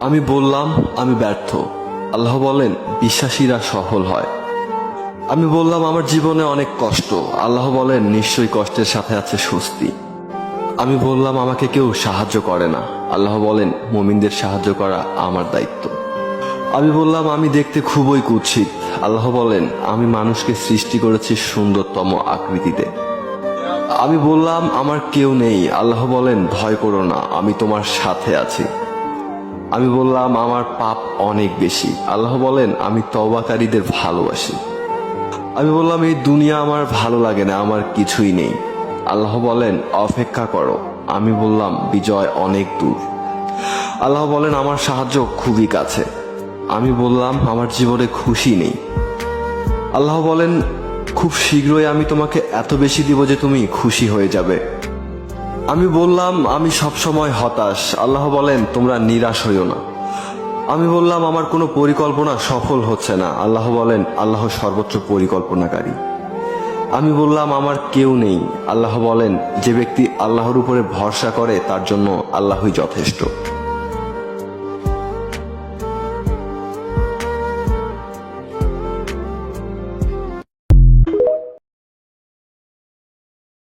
আমি বললাম আমি ব্যর্থ। আল্লাহ বলেন বিশ্বাসীরা সফল হয়। আমি বললাম আমার জীবনে অনেক কষ্ট। আল্লাহ বলেন নিশ্চয়ই কষ্টের সাথে আছে স্বস্তি। আমি বললাম আমাকে কেউ সাহায্য করে না। আল্লাহ বলেন মুমিনদের সাহায্য করা আমার দায়িত্ব। আমি বললাম আমি দেখতে খুবই কুৎসিত। আল্লাহ বলেন আমি মানুষকে সৃষ্টি করেছি সুন্দরতম আকৃতিতে। আমি বললাম আমার কেউ নেই। আল্লাহ বলেন ভয় করো না, আমি তোমার সাথে আছি। আমি বললাম আমার পাপ অনেক বেশি। আল্লাহ বলেন আমি তওবাকারীদের ভালোবাসি। আমি বললাম এই দুনিয়া আমার ভালো লাগে না, আমার কিছুই নেই। আল্লাহ বলেন অপেক্ষা করো। আমি বললাম বিজয় অনেক দূর। আল্লাহ বলেন আমার সাহায্য খুবই কাছে। আমি বললাম আমার জীবনে খুশি নেই। আল্লাহ বলেন খুব শীঘ্রই আমি তোমাকে এত বেশি দিব যে তুমি খুশি হয়ে যাবে। আমি বললাম আমি সবসময় হতাশ। আল্লাহ বলেন তোমরা নিরাশ হইও না। আমি বললাম আমার কোনো পরিকল্পনা সফল হচ্ছে না। আল্লাহ বলেন আল্লাহ সর্বোচ্চ পরিকল্পনাকারী। আমি বললাম আমার কেউ নেই। আল্লাহ বলেন যে ব্যক্তি আল্লাহর উপরে ভরসা করে তার জন্য আল্লাহই যথেষ্ট।